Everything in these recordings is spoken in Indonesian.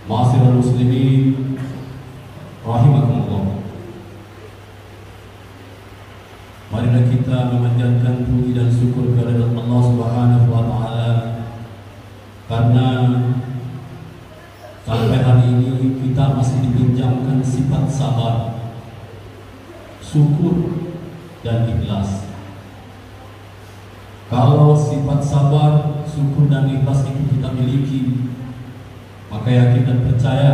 Ma'asyiral muslimin rahimakumullah. Marilah kita memanjatkan puji dan syukur kehadirat Allah Subhanahu wa taala karena sampai hari ini kita masih dipinjamkan sifat sabar, syukur dan ikhlas. Kalau sifat sabar, syukur dan ikhlas itu kita miliki, maka yakin dan percaya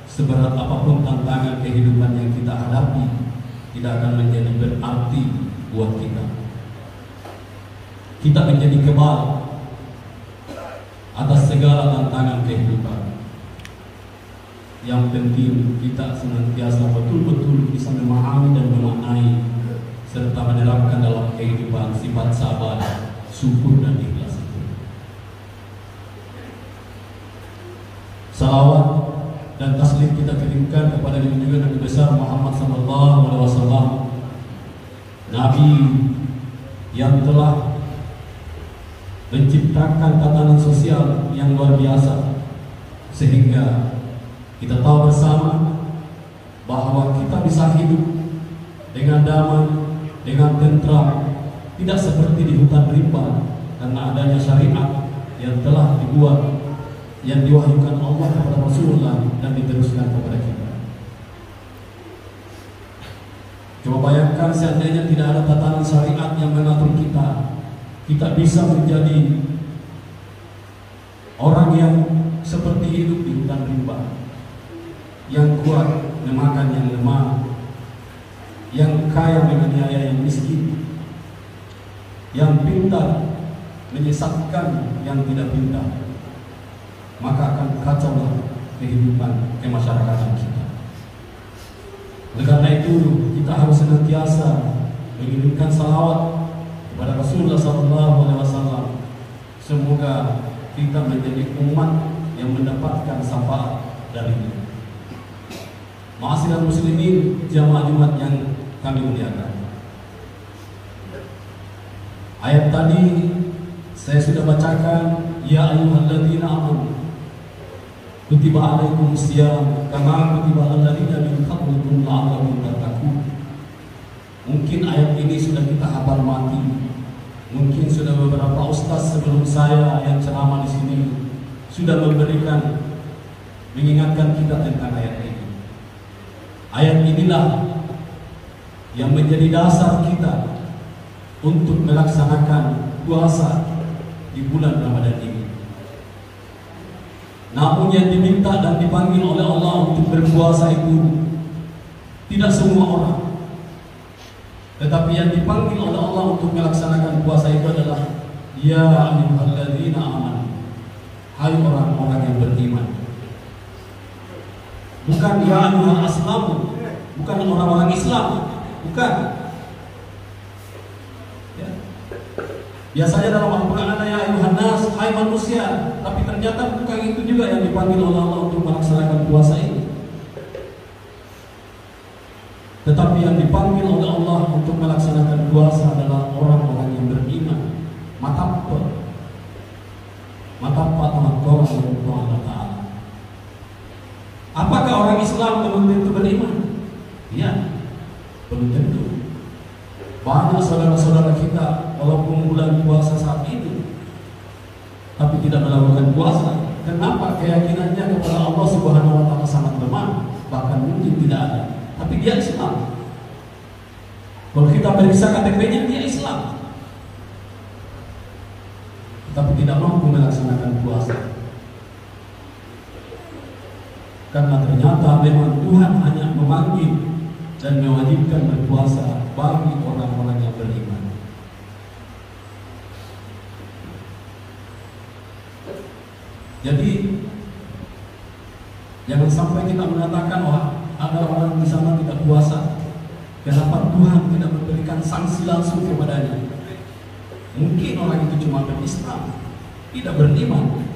seberat apapun tantangan kehidupan yang kita hadapi tidak akan menjadi berarti buat kita. Kita menjadi kebal atas segala tantangan kehidupan. Yang penting kita senantiasa betul-betul bisa memahami dan memaknai serta menerapkan dalam kehidupan sifat sabar, syukur dan ikhlas itu. Salawat dan taslim kita kirimkan kepada junjungan Nabi besar Muhammad SAW, Nabi yang telah menciptakan tatanan sosial yang luar biasa, sehingga kita tahu bersama bahwa kita bisa hidup dengan damai, dengan tentram, tidak seperti di hutan rimba, karena adanya syariat yang telah dibuat, yang diwahyukan Allah kepada Rasulullah dan diteruskan kepada kita. Coba bayangkan seandainya tidak ada tatanan syariat yang mengatur kita, kita bisa menjadi orang yang seperti hidup di hutan rimba, yang kuat memakan yang lemah, yang kaya menganiaya yang miskin, yang pintar menyesatkan yang tidak pintar, maka akan kacaulah kehidupan kemasyarakatan kita. Oleh karena itu kita harus senantiasa mengirimkan salawat kepada Rasulullah SAW. Semoga kita menjadi umat yang mendapatkan syafaat darinya. Ma'asyiral muslimin jamaah Jumat yang kami muliakan, ayat tadi saya sudah bacakan, ya ayyuhalladzina amanu kutiba alaikumus syiyam kama kutiba alal ladzina min qablikum la'allakum tattaqun. Mungkin ayat ini sudah kita hafal mati. Mungkin sudah beberapa ustaz sebelum saya yang ceramah di sini sudah memberikan, mengingatkan kita tentang ayat ini. Ayat inilah yang menjadi dasar kita untuk melaksanakan puasa di bulan Ramadan ini. Namun yang diminta dan dipanggil oleh Allah untuk berpuasa itu tidak semua orang, tetapi yang dipanggil oleh Allah untuk melaksanakan puasa itu adalah ya ayyuhalladzina amanu, hai orang-orang yang beriman. Bukan ya ayyuhal aslamu, bukan orang-orang Islam, bukan. Ya. Biasanya dalam Al-Quran ada ya ayyuhan nas, hai manusia, tapi ternyata bukan itu juga yang dipanggil oleh Allah untuk melaksanakan puasa ini. Tetapi yang dipanggil oleh Allah untuk melaksanakan puasa adalah orang-orang yang beriman. Matappa tamakkara Allah Ta'ala. Apakah orang Islam belum tentu beriman? Ya, belum tentu. Banyak saudara-saudara kita walaupun bulan puasa saat ini, tapi tidak melakukan puasa. Kenapa? Keyakinannya kepada Allah Subhanahu wa Ta'ala sangat lemah, bahkan mungkin tidak ada. Tapi dia Islam. Kalau kita periksa KTP-nya, dia Islam, tapi tidak mampu melaksanakan puasa. Karena ternyata memang Tuhan hanya memanggil dan mewajibkan berpuasa bagi orang-orang yang beriman. Jadi jangan sampai kita mengatakan wah ada orang di sana tidak puasa, kenapa Tuhan tidak memberikan sanksi langsung kepadanya? Mungkin orang itu cuma berislam, tidak beriman.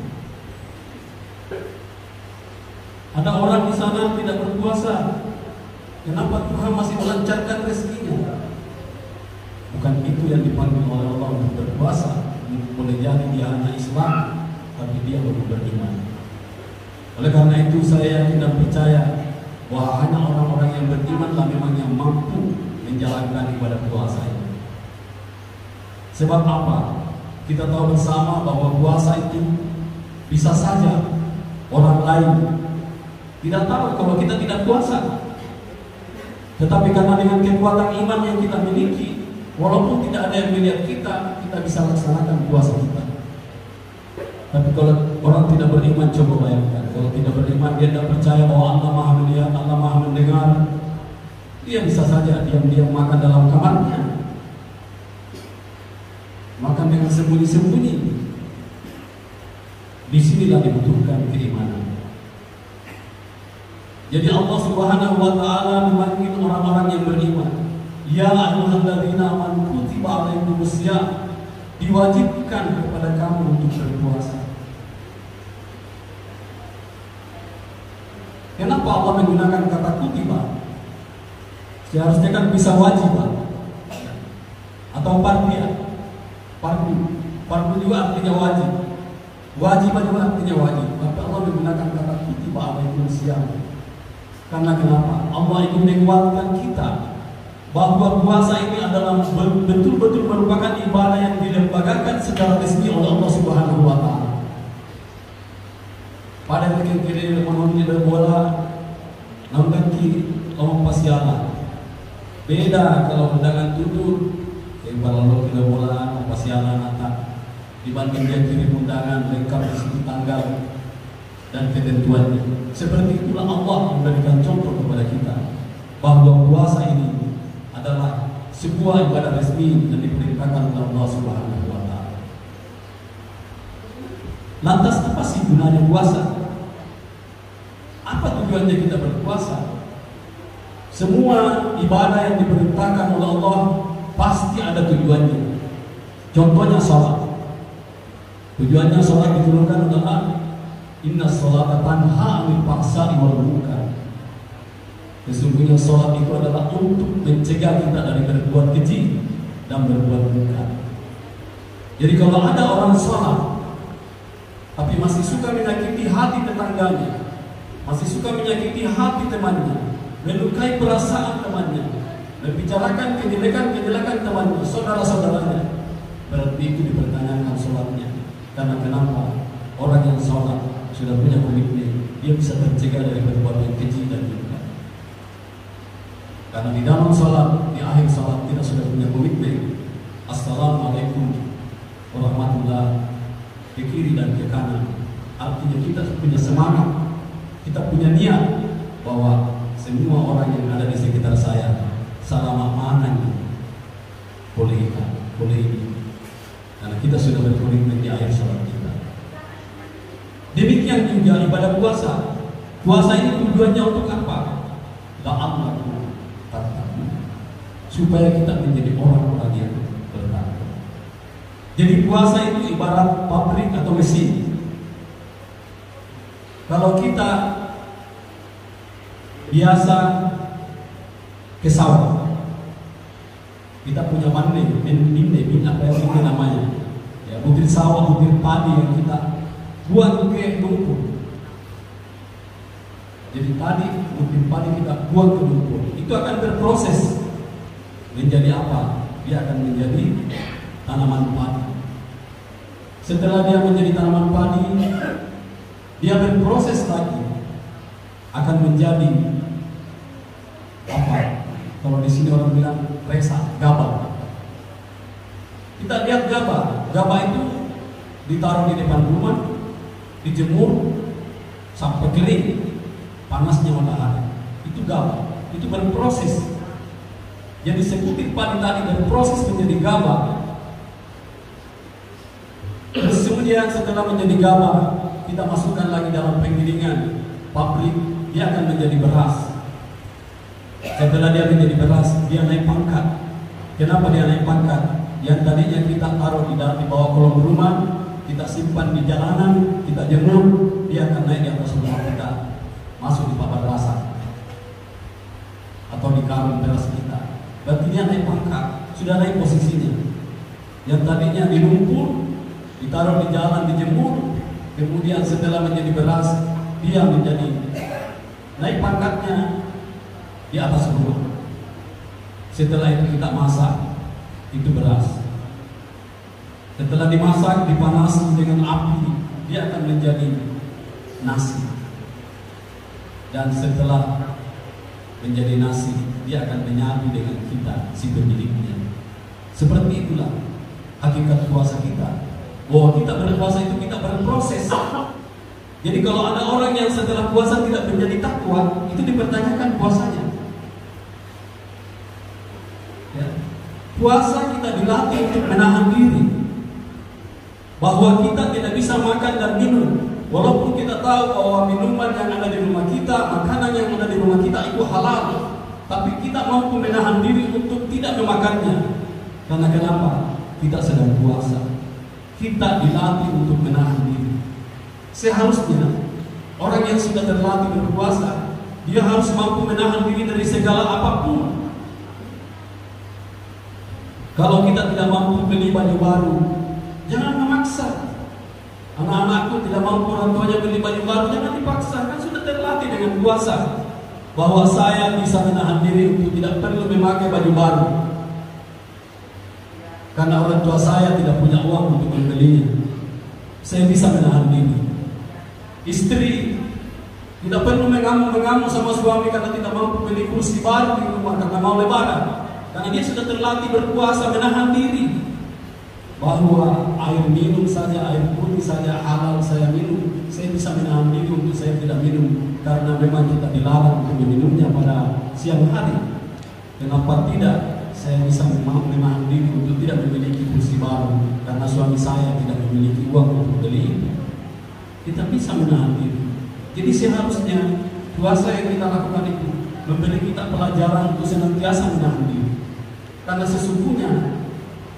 Ada orang di sana tidak berpuasa, kenapa Tuhan masih melancarkan rezekinya? Bukan itu yang dipanggil oleh Allah untuk berpuasa. Boleh jadi dia hanya Islam, tapi dia belum beriman. Oleh karena itu saya yakin dan percaya bahwa hanya orang-orang yang beriman lah memang yang mampu menjalankan ibadah puasa ini. Sebab apa? Kita tahu bersama bahwa puasa itu bisa saja orang lain tidak tahu kalau kita tidak puasa. Tetapi karena dengan kekuatan iman yang kita miliki, walaupun tidak ada yang melihat kita, kita bisa laksanakan puasa kita. Tapi kalau orang tidak beriman, coba bayangkan, kalau tidak beriman, dia tidak percaya bahwa Allah Maha melihat, Allah Maha mendengar, dia bisa saja diam-diam makan dalam kamarnya, makan dengan sembunyi-sembunyi. Disinilah dibutuhkan keimanan. Jadi Allah Subhanahu wa taala memanggil orang-orang yang beriman. Ya ayyuhalladzina amanu kutiba alaikumusiyam, diwajibkan kepada kamu untuk berpuasa. Kenapa Allah menggunakan kata kutiba? Seharusnya kan bisa wajib atau fardiyah. Fardu juga artinya wajib. Wajib juga artinya wajib. Tapi Allah menggunakan kata kutiba alaikumusiyam. Karena kenapa? Allah ingin menguatkan kita bahwa puasa ini adalah betul-betul merupakan ibadah yang dilembagakan secara resmi oleh Allah Subhanahu wa taala. Pada kiri menonton bola, nonton kiri, lompat pasialan. Beda kalau undangan tutur, kalau kita bola, pasialan atas dibanding dia kirim undangan lengkap di situ tanggal dan ketentuannya. Seperti itulah Allah memberikan contoh kepada kita bahwa puasa ini adalah sebuah ibadah resmi yang diperintahkan oleh Allah Subhanahu wa taala. Lantas apa sih gunanya puasa? Apa tujuannya kita berpuasa? Semua ibadah yang diperintahkan oleh Allah pasti ada tujuannya. Contohnya sholat. Tujuannya sholat diturunkan adalah inna sholata tanha 'anil fahsya'i wal munkar. Sesungguhnya sholat itu adalah untuk mencegah kita dari berbuat keji dan berbuat munkar. Jadi kalau ada orang sholat tapi masih suka menyakiti hati tetangganya, masih suka menyakiti hati temannya, melukai perasaan temannya, membicarakan kejelekan temannya, saudara-saudaranya, berarti itu dipertanyakan sholatnya. Karena kenapa? Orang yang sholat sudah punya komitmen, dia bisa tercegah dari perbuatan keji dan munkar. Karena di dalam sholat, di akhir sholat kita sudah punya komitmen. Assalamualaikum warahmatullah, ke kiri dan ke kanan. Artinya kita punya semangat, kita punya niat bahwa semua orang yang ada di sekitar saya salam mana ini boleh ini. Karena kita sudah berkomitmen di akhir sholat kita. Demikian juga ibadah puasa. Puasa ini tujuannya untuk apa? La'allakum tattaqun, supaya kita menjadi orang-orang yang bertakwa. Jadi puasa itu ibarat pabrik atau mesin. Kalau kita biasa ke sawah, kita punya bin apa yang itu namanya, ya, butir sawah, butir padi yang kita buang ke lumpur. Jadi tadi butir padi kita buang ke lumpur, itu akan berproses menjadi apa? Dia akan menjadi tanaman padi. Setelah dia menjadi tanaman padi, dia berproses lagi akan menjadi apa? Kalau di sini orang bilang resa, gabah. Kita lihat gabah. Gabah itu ditaruh di depan rumah, dijemur sampai kering, panasnya matahari. Itu gabah. Itu berproses. Jadi sebutir padi tadi berproses menjadi gabah. Terus kemudian setelah menjadi gabah, kita masukkan lagi dalam penggilingan pabrik, dia akan menjadi beras. Setelah dia menjadi beras, dia naik pangkat. Kenapa dia naik pangkat? Yang tadinya kita taruh di bawah kolong rumah, kita simpan di jalanan, kita jemur, dia akan naik di atas rumah kita, masuk di papan basah atau di karung beras kita. Berarti dia naik pangkat, sudah naik posisinya. Yang tadinya di lumpur, ditaruh di jalan, dijemur, kemudian setelah menjadi beras, dia menjadi naik pangkatnya di atas rumah. Setelah itu kita masak itu beras. Setelah dimasak, dipanasi dengan api, dia akan menjadi nasi. Dan setelah menjadi nasi, dia akan menyatu dengan kita, si pemiliknya. Seperti itulah hakikat puasa kita. Bahwa kita berpuasa itu kita berproses. Jadi kalau ada orang yang setelah puasa tidak menjadi takwa, itu dipertanyakan puasanya. Ya. Puasa kita dilatih untuk menahan diri, bahwa kita tidak bisa makan dan minum. Walaupun kita tahu bahwa minuman yang ada di rumah kita, makanan yang ada di rumah kita itu halal, tapi kita mampu menahan diri untuk tidak memakannya. Karena kenapa? Kita sedang puasa. Kita dilatih untuk menahan diri. Seharusnya orang yang sudah terlatih berpuasa, dia harus mampu menahan diri dari segala apapun. Kalau kita tidak mampu beli baju baru, jangan memaksa. Anak-anakku tidak mampu orang tuanya beli baju baru, jangan dipaksa. Kan sudah terlatih dengan puasa bahwa saya bisa menahan diri untuk tidak perlu memakai baju baru, karena orang tua saya tidak punya uang untuk membelinya. Saya bisa menahan diri. Istri tidak perlu mengamuk-mengamuk sama suami karena tidak mampu beli kursi baru di rumah karena mau lebaran, karena dia sudah terlatih berpuasa menahan diri. Bahwa air minum saja, air putih saja halal saya minum, saya bisa menahan diri untuk saya tidak minum, karena memang kita dilarang untuk meminumnya pada siang hari. Kenapa tidak? Saya bisa menahan diri untuk tidak memiliki kursi baru karena suami saya tidak memiliki uang untuk beli. Kita bisa menahan diri. Jadi seharusnya puasa yang kita lakukan itu memberi kita pelajaran untuk senantiasa menahan diri. Karena sesungguhnya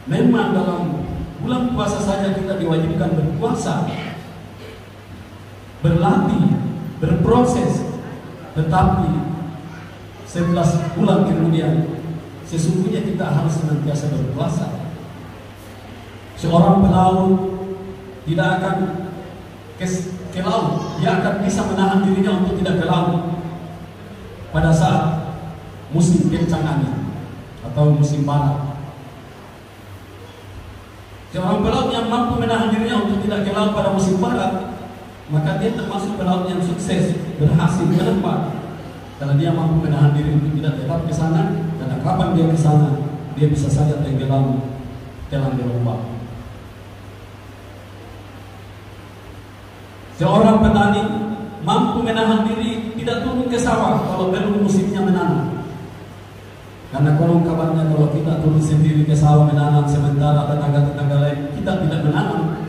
memang dalam bulan puasa saja kita diwajibkan berpuasa, berlatih, berproses. Tetapi 11 bulan kemudian sesungguhnya kita harus senantiasa berpuasa. Seorang pelaut tidak akan ke laut, dia akan bisa menahan dirinya untuk tidak ke laut pada saat musim kencang angin atau musim barat. Seorang pelaut yang mampu menahan dirinya untuk tidak ke laut pada musim barat, maka dia termasuk pelaut yang sukses, berhasil ke depan. Karena dia mampu menahan diri untuk tidak tetap ke sana, karena kapan dia ke sana, dia bisa saja tenggelam dalam gelombang. Seorang petani mampu menahan diri tidak turun ke sawah kalau belum musimnya menanam. Karena konon kabarnya kalau kita turun sendiri ke sawah menanam sementara tetangga-tetangga lain kita tidak menanam,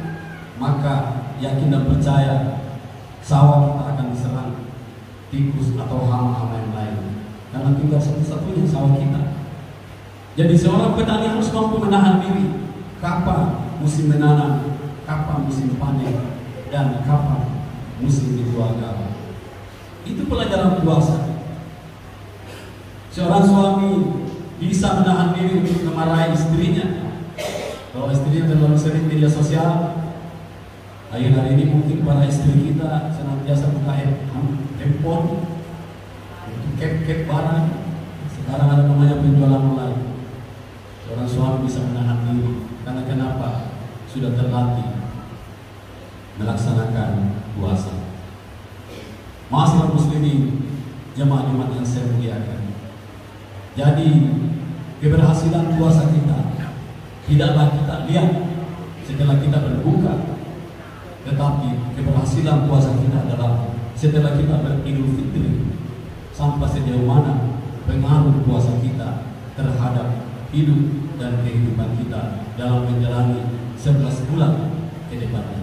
maka yakin dan percaya sawah kita akan diserang tikus atau hama-hama yang lain. Karena tinggal satu-satunya sawah kita. Jadi seorang petani harus mampu menahan diri. Kapan musim menanam, kapan musim panen, dan kapan musim dijual garam. Itu pelajaran puasa. Seorang suami bisa menahan diri untuk memarahi istrinya. Kalau istrinya terlalu sering media sosial, hari ini mungkin para istri kita senantiasa buka handphone, cap barang. Sekarang ada namanya penjualan online. Seorang suami bisa menahan diri karena kenapa? Sudah terlatih melaksanakan puasa. Ma'asyiral muslimin, jemaah Jumat yang saya muliakan. Jadi keberhasilan puasa kita tidaklah kita lihat setelah kita berbuka, tetapi keberhasilan puasa kita adalah setelah kita beridul fitri, sampai sejauh mana pengaruh puasa kita terhadap hidup dan kehidupan kita dalam menjalani 11 bulan ke depannya.